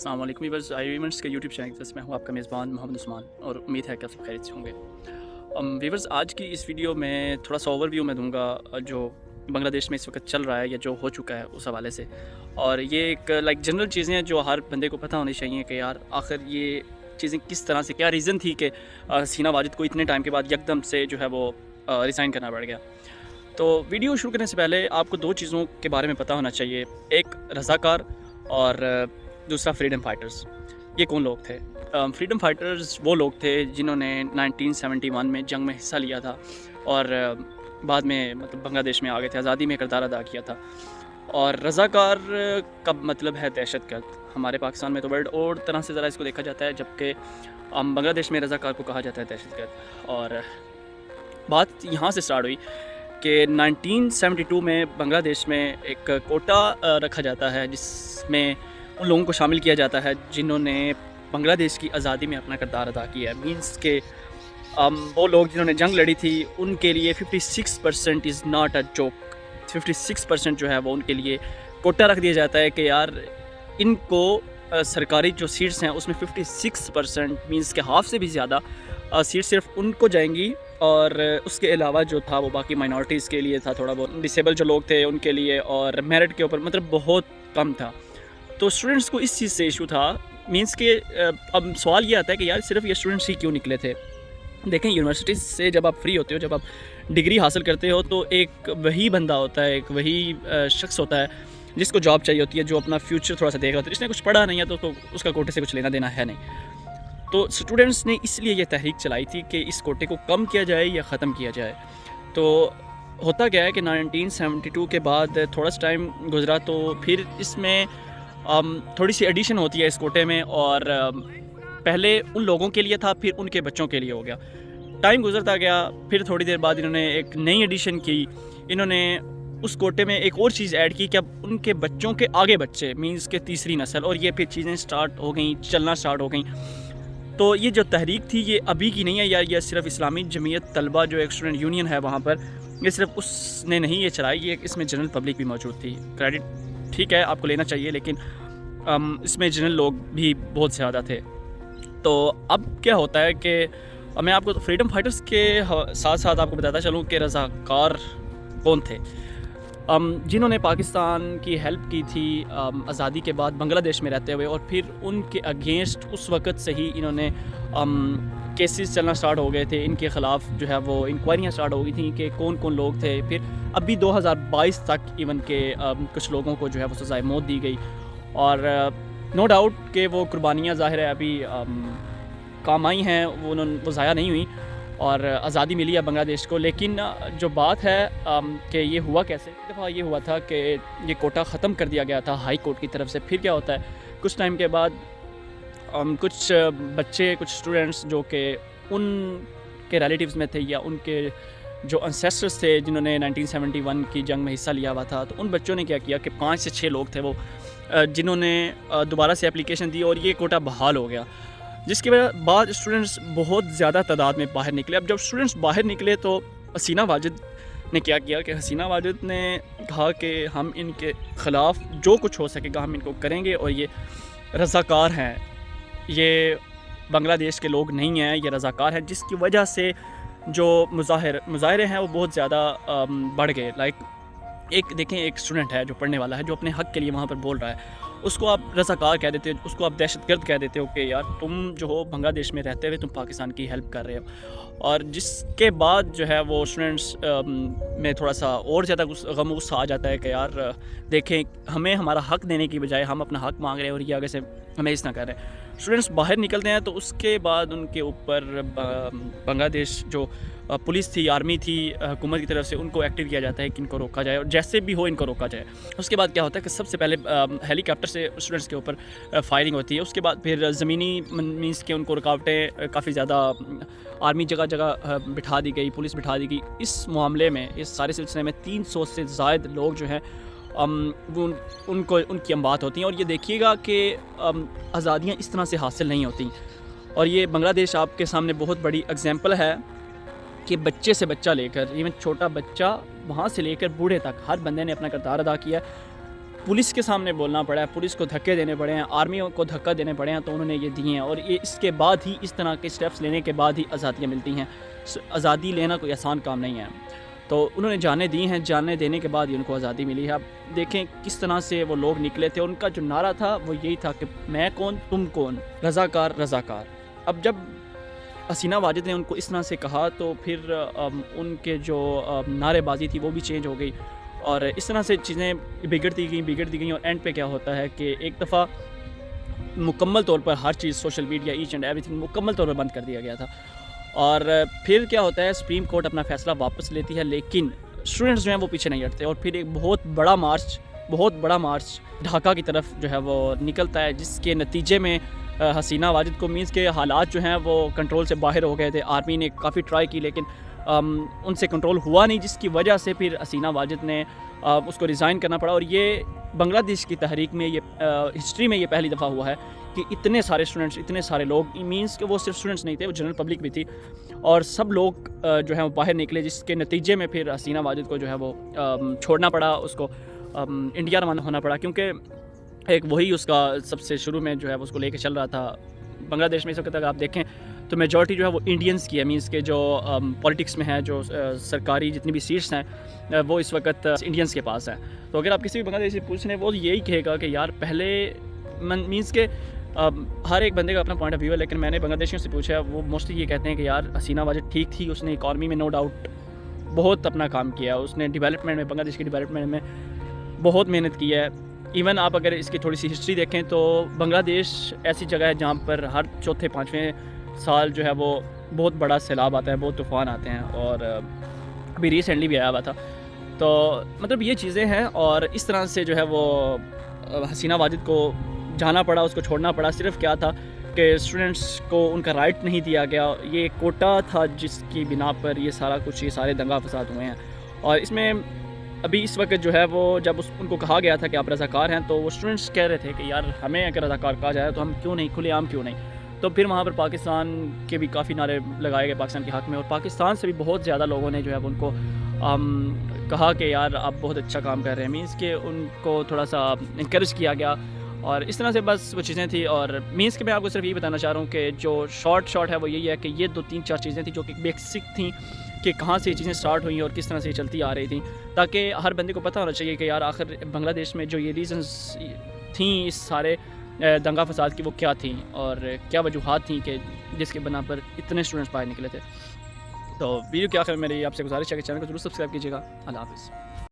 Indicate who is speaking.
Speaker 1: अस्सलाम वालेकुम वीवर्स, आई इवेंट्स के यूट्यूब चैनल से मैं हूं आपका मेज़बान मोहम्मद उस्मान और उम्मीद है कि आप सब खैरियत से होंगे। वीवर्स, आज की इस वीडियो में थोड़ा सा ओवरव्यू मैं दूंगा जो बांग्लादेश में इस वक्त चल रहा है या जो हो चुका है उस हवाले से। और ये एक जनरल चीज़ें हैं जो हर बंदे को पता होनी चाहिए कि यार आखिर ये चीज़ें किस तरह से, क्या रीज़न थी कि हसीना वाजिद को इतने टाइम के बाद यकदम से जो है वो रिज़ाइन करना पड़ गया। तो वीडियो शुरू करने से पहले आपको दो चीज़ों के बारे में पता होना चाहिए, एक रज़ाकार और दूसरा फ्रीडम फाइटर्स। ये कौन लोग थे? फ्रीडम फाइटर्स वो लोग थे जिन्होंने 1971 में जंग में हिस्सा लिया था और बाद में मतलब बांग्लादेश में आ गए थे, आज़ादी में किरदार अदा किया था। और रज़ाकार का मतलब है दहशतगर्द। हमारे पाकिस्तान में तो वर्ड और तरह से ज़रा इसको देखा जाता है, जबकि बांग्लादेश में रज़ाकार को कहा जाता है दहशतगर्द। और बात यहाँ से स्टार्ट हुई कि 1972 में बांग्लादेश में एक कोटा रखा जाता है जिसमें उन लोगों को शामिल किया जाता है जिन्होंने बांग्लादेश की आज़ादी में अपना किरदार अदा किया है। मींस के वो लोग जिन्होंने जंग लड़ी थी उनके लिए 56% इज़ नॉट अ जोक। 56% जो है वो उनके लिए कोटा रख दिया जाता है कि यार इनको सरकारी जो सीट्स हैं उसमें 56% मींस के हाफ से भी ज़्यादा सीट सिर्फ उनको जाएंगी। और उसके अलावा जो था वो बाकी माइनॉरिटीज़ के लिए था, थोड़ा बहुत डिसेबल जो लोग थे उनके लिए, और मेरिट के ऊपर मतलब बहुत कम था। तो स्टूडेंट्स को इस चीज़ से इशू था। मींस के अब सवाल ये आता है कि यार सिर्फ ये स्टूडेंट्स ही क्यों निकले थे। देखें, यूनिवर्सिटी से जब आप फ्री होते हो, जब आप डिग्री हासिल करते हो, तो एक वही बंदा होता है, एक वही शख्स होता है जिसको जॉब चाहिए होती है, जो अपना फ्यूचर थोड़ा सा देख रहा होता है। जिसने कुछ पढ़ा नहीं है तो उसका कोटे से कुछ लेना देना है नहीं। तो स्टूडेंट्स ने इसलिए ये तहरीक चलाई थी कि इस कोटे को कम किया जाए या ख़त्म किया जाए। तो होता क्या है कि 1972 के बाद थोड़ा सा टाइम गुजरा तो फिर इसमें थोड़ी सी एडिशन होती है इस कोटे में। और पहले उन लोगों के लिए था, फिर उनके बच्चों के लिए हो गया। टाइम गुजरता गया, फिर थोड़ी देर बाद इन्होंने एक नई एडिशन की। इन्होंने उस कोटे में एक और चीज़ ऐड की कि अब उनके बच्चों के आगे बच्चे, मींस के तीसरी नस्ल, और ये फिर चीज़ें स्टार्ट हो गई, चलना स्टार्ट हो गई। तो ये जो तहरीक थी ये अभी की नहीं है यार, ये सिर्फ इस्लामी जमीयत तलबा जो एक स्टूडेंट यूनियन है वहाँ पर, ये सिर्फ उसने नहीं ये चलाई, ये इसमें जनरल पब्लिक भी मौजूद थी। क्रेडिट ठीक है आपको लेना चाहिए, लेकिन इसमें जनरल लोग भी बहुत ज़्यादा थे। तो अब क्या होता है कि मैं आपको फ्रीडम फाइटर्स के साथ साथ आपको बताता चलूँ कि रज़ाकार कौन थे जिन्होंने पाकिस्तान की हेल्प की थी आज़ादी के बाद बांग्लादेश में रहते हुए। और फिर उनके अगेंस्ट उस वक़्त से ही इन्होंने केसेस चलना स्टार्ट हो गए थे, इनके ख़िलाफ़ जो है वो इंक्वायरियाँ स्टार्ट हो गई थी कि कौन कौन लोग थे। फिर अभी 2022 तक इवन के कुछ लोगों को जो है वो सज़ाए मौत दी गई। और नो डाउट कि वो कुर्बानियाँ ज़ाहिर है अभी काम आई हैं, वो ज़ाया नहीं हुई और आज़ादी मिली है बांग्लादेश को। लेकिन जो बात है कि ये हुआ कैसे, एक दफ़ा ये हुआ था कि ये कोटा ख़त्म कर दिया गया था हाई कोर्ट की तरफ से। फिर क्या होता है, कुछ टाइम के बाद कुछ बच्चे, कुछ स्टूडेंट्स जो कि उनके रिलेटिव्स में थे या उनके जो एंसेस्टर्स थे जिन्होंने 1971 की जंग में हिस्सा लिया हुआ था, तो उन बच्चों ने क्या किया कि 5 से 6 लोग थे वो जिन्होंने दोबारा से एप्लीकेशन दी और ये कोटा बहाल हो गया। जिसके बाद स्टूडेंट्स बहुत ज़्यादा तादाद में बाहर निकले। अब जब स्टूडेंट्स बाहर निकले तो हसीना वाजिद ने क्या किया कि हसीना वाजिद ने कहा कि हम इनके ख़िलाफ़ जो कुछ हो सकेगा हम इनको करेंगे, और ये रज़ाकार हैं, ये बांग्लादेश के लोग नहीं हैं, ये रज़ाकार हैं। जिसकी वजह से जो मुज़ाहरे हैं वो बहुत ज़्यादा बढ़ गए। एक देखें, एक स्टूडेंट है जो पढ़ने वाला है, जो अपने हक़ के लिए वहाँ पर बोल रहा है, उसको आप रज़ाकार कह देते हो, उसको आप दहशतगर्द कह देते हो कि यार तुम जो हो बांग्लादेश में रहते हुए तुम पाकिस्तान की हेल्प कर रहे हो। और जिसके बाद जो है वो स्टूडेंट्स में थोड़ा सा और ज़्यादा गम गुस्सा आ जाता है कि यार देखें, हमें हमारा हक़ देने की बजाय हम अपना हक़ मांग रहे हैं और ये आगे से हमें इस ना कर रहे हैं। स्टूडेंट्स बाहर निकलते हैं तो उसके बाद उनके ऊपर बांग्लादेश जो पुलिस थी, आर्मी थी, हुकूमत की तरफ से उनको एक्टिव किया जाता है कि इनको रोका जाए, और जैसे भी हो इनको रोका जाए। उसके बाद क्या होता है कि सबसे पहले हेलीकॉप्टर से स्टूडेंट्स के ऊपर फायरिंग होती है। उसके बाद फिर ज़मीनी मींस के उनको रुकावटें काफ़ी ज़्यादा, आर्मी जगह जगह बिठा दी गई, पुलिस बिठा दी गई। इस मामले में, इस सारे सिलसिले में 300 से ज़ायद लोग जो हैं उनको उनकी अमवात होती हैं। और ये देखिएगा कि आज़ादियाँ इस तरह से हासिल नहीं होती। और ये बांग्लादेश आपके सामने बहुत बड़ी एग्जांपल है कि बच्चे से बच्चा लेकर, इवन छोटा बच्चा वहाँ से लेकर बूढ़े तक हर बंदे ने अपना किरदार अदा किया। पुलिस के सामने बोलना पड़ा है, पुलिस को धक्के देने पड़े हैं, आर्मी को धक्का देने पड़े हैं, तो उन्होंने ये दिए हैं। और ये इसके बाद ही, इस तरह के स्टेप्स लेने के बाद ही आज़ादियाँ मिलती हैं। आज़ादी लेना कोई आसान काम नहीं है। तो उन्होंने जानें दी हैं, जानें देने के बाद ही उनको आज़ादी मिली है। अब देखें किस तरह से वो लोग निकले थे। उनका जो नारा था वो यही था कि मैं कौन तुम कौन, रज़ाकार रज़ाकार। अब जब हसीना वाजिद ने उनको इस तरह से कहा तो फिर उनके जो नारेबाजी थी वो भी चेंज हो गई, और इस तरह से चीज़ें बिगड़ती गईं। और एंड पे क्या होता है कि एक दफ़ा मुकम्मल तौर पर हर चीज़, social media, each and everything मुकम्मल तौर पर बंद कर दिया गया था। और फिर क्या होता है, सुप्रीम कोर्ट अपना फ़ैसला वापस लेती है, लेकिन स्टूडेंट्स जो हैं वो पीछे नहीं हटते। और फिर एक बहुत बड़ा मार्च ढाका की तरफ जो है वो निकलता है, जिसके नतीजे में हसीना वाजिद को मींस के हालात जो हैं वो कंट्रोल से बाहर हो गए थे। आर्मी ने काफ़ी ट्राई की, लेकिन उनसे कंट्रोल हुआ नहीं, जिसकी वजह से फिर हसीना वाजिद ने उसको रिज़ाइन करना पड़ा। और ये बांग्लादेश की तहरीक में, ये हिस्ट्री में ये पहली दफ़ा हुआ है कि इतने सारे स्टूडेंट्स, इतने सारे लोग, मींस कि वो सिर्फ स्टूडेंट्स नहीं थे, वो जनरल पब्लिक भी थी, और सब लोग जो है वो बाहर निकले, जिसके नतीजे में फिर हसीना वाजिद को जो है वो छोड़ना पड़ा, उसको इंडिया रवाना होना पड़ा। क्योंकि एक वही उसका सबसे शुरू में जो है वो उसको लेके चल रहा था। बांग्लादेश में इस वक्त अगर आप देखें तो मेजॉरिटी जो है वो इंडियंस की है, मींस के जो पॉलिटिक्स में है, जो सरकारी जितनी भी सीट्स हैं वो इस वक्त इंडियंस के पास हैं। तो अगर आप किसी भी बांग्लादेशी से पूछ रहे हैं, वो यही कहेगा कि यार पहले मींस के हर एक बंदे का अपना पॉइंट ऑफ व्यू है, लेकिन मैंने बांग्लादेशियों से पूछा, वो मोस्टली ये कहते हैं कि यार हसीना वाजिद ठीक थी, उसने इकॉनमी में नो डाउट बहुत अपना काम किया, उसने डेवलपमेंट में, बांग्लादेश की डेवलपमेंट में बहुत मेहनत की है। इवन आप अगर इसकी थोड़ी सी हिस्ट्री देखें तो बांग्लादेश ऐसी जगह है जहाँ पर हर चौथे पाँचवें साल जो है वो बहुत बड़ा सैलाब आता है, बहुत तूफ़ान आते हैं, और अभी रिसेंटली भी आया हुआ था। तो मतलब ये चीज़ें हैं, और इस तरह से जो है वो हसीना वाजिद को जाना पड़ा, उसको छोड़ना पड़ा। सिर्फ क्या था कि स्टूडेंट्स को उनका राइट नहीं दिया गया, ये कोटा था जिसकी बिना पर ये सारा कुछ, ये सारे दंगा फसाद हुए हैं। और इसमें अभी इस वक्त जो है वो जब उनको कहा गया था कि आप रज़ाकार हैं, तो वो स्टूडेंट्स कह रहे थे कि यार हमें अगर रज़ाकार कहा जाए तो हम क्यों नहीं, खुलेआम क्यों नहीं। तो फिर वहाँ पर पाकिस्तान के भी काफ़ी नारे लगाए गए पाकिस्तान के हक़ में, और पाकिस्तान से भी बहुत ज़्यादा लोगों ने जो है उनको कहा कि यार आप बहुत अच्छा काम कर रहे हैं, मीन्स के उनको थोड़ा सा इंकरेज किया गया। और इस तरह से बस वो चीज़ें थी। और मीन्स के मैं आपको सिर्फ यही बताना चाह रहा हूँ कि जो शॉर्ट है वो यही है कि ये 2-3-4 चीज़ें थी जो कि बेसिक थी कि कहाँ से ये चीज़ें स्टार्ट हुई और किस तरह से ये चलती आ रही थी, ताकि हर बंदे को पता होना चाहिए कि यार आखिर बांग्लादेश में जो ये रीज़न्स थी इस सारे दंगा फसाद की, वो क्या थी और क्या वजूहात थी कि जिसके बना पर इतने स्टूडेंट्स बाहर निकले थे। तो वीडियो के आखिर में मेरी आपसे गुजारिश है कि चैनल को जरूर सब्सक्राइब कीजिएगा। अल्लाह हाफ़िज़।